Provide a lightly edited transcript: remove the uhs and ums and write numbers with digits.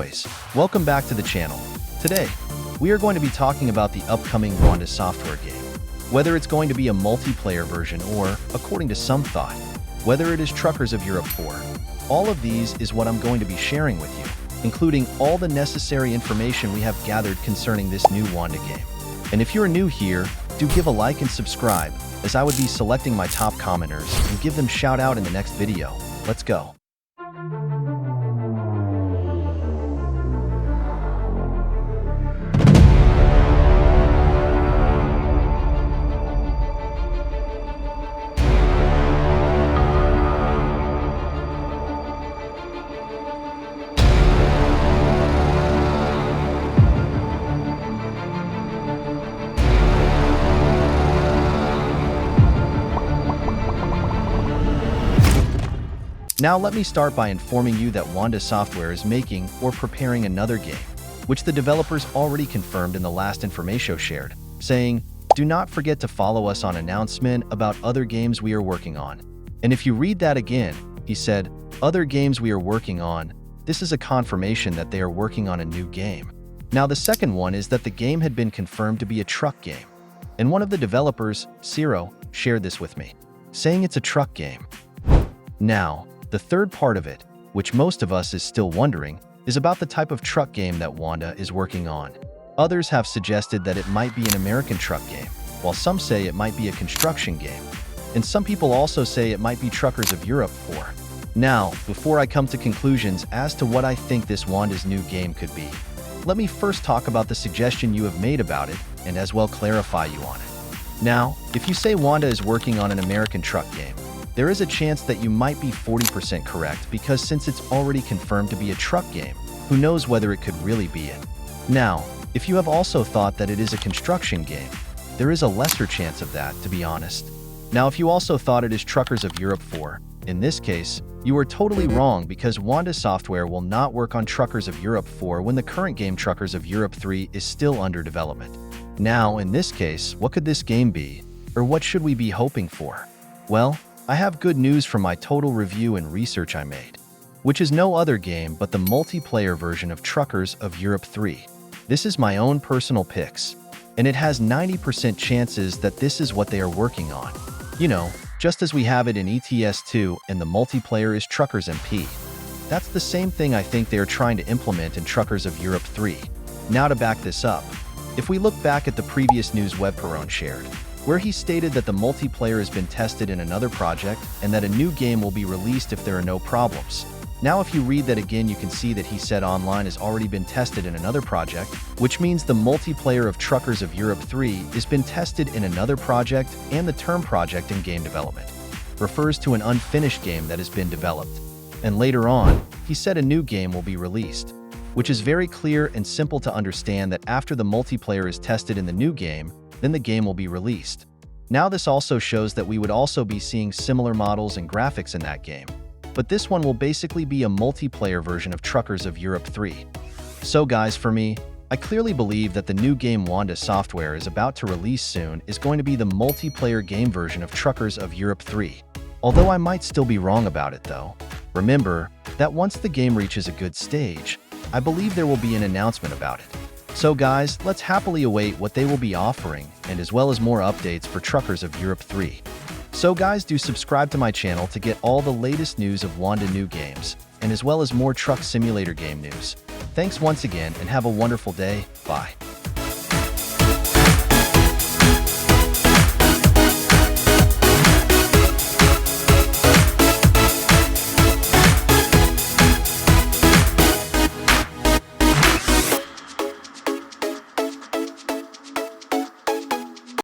boys, welcome back to the channel. Today, we are going to be talking about the upcoming Wanda software game. Whether it's going to be a multiplayer version or, according to some thought, whether it is Truckers of Europe 4. All of these is what I'm going to be sharing with you, including all the necessary information we have gathered concerning this new Wanda game. And if you're new here, do give a like and subscribe, as I would be selecting my top commenters and give them shout out in the next video. Let's go. Now let me start by informing you that Wanda Software is making or preparing another game, which the developers already confirmed in the last information shared, saying, "Do not forget to follow us on announcement about other games we are working on." And if you read that again, he said, "Other games we are working on." This is a confirmation that they are working on a new game. Now the second one is that the game had been confirmed to be a truck game. And one of the developers, Zero, shared this with me, saying it's a truck game. Now, the third part of it, which most of us is still wondering, is about the type of truck game that Wanda is working on. Others have suggested that it might be an American truck game, while some say it might be a construction game. And some people also say it might be Truckers of Europe 4. Now, before I come to conclusions as to what I think this Wanda's new game could be, let me first talk about the suggestion you have made about it, and as well clarify you on it. Now, if you say Wanda is working on an American truck game, there is a chance that you might be 40% correct, because since it's already confirmed to be a truck game, who knows whether it could really be it. Now, if you have also thought that it is a construction game, there is a lesser chance of that, to be honest. Now, if you also thought it is Truckers of Europe 4, in this case, you are totally wrong, because Wanda Software will not work on Truckers of Europe 4 when the current game Truckers of Europe 3 is still under development. Now, in this case, what could this game be? Or what should we be hoping for? Well, I have good news from my total review and research I made, which is no other game but the multiplayer version of Truckers of Europe 3. This is my own personal picks, and it has 90% chances that this is what they are working on. You know, just as we have it in ETS2 and the multiplayer is Truckers MP. That's the same thing I think they are trying to implement in Truckers of Europe 3. Now to back this up, if we look back at the previous news Webperon shared, where he stated that the multiplayer has been tested in another project and that a new game will be released if there are no problems. Now if you read that again, you can see that he said online has already been tested in another project, which means the multiplayer of Truckers of Europe 3 has been tested in another project, and the term project in game development refers to an unfinished game that has been developed. And later on, he said a new game will be released, which is very clear and simple to understand that after the multiplayer is tested in the new game, then the game will be released. Now this also shows that we would also be seeing similar models and graphics in that game, but this one will basically be a multiplayer version of Truckers of Europe 3. So guys, for me, I clearly believe that the new game Wanda Software is about to release soon is going to be the multiplayer game version of Truckers of Europe 3. Although I might still be wrong about it though. Remember that once the game reaches a good stage, I believe there will be an announcement about it. So guys, let's happily await what they will be offering, and as well as more updates for Truckers of Europe 3. So guys, do subscribe to my channel to get all the latest news of Wanda new games, and as well as more truck simulator game news. Thanks once again and have a wonderful day. Bye.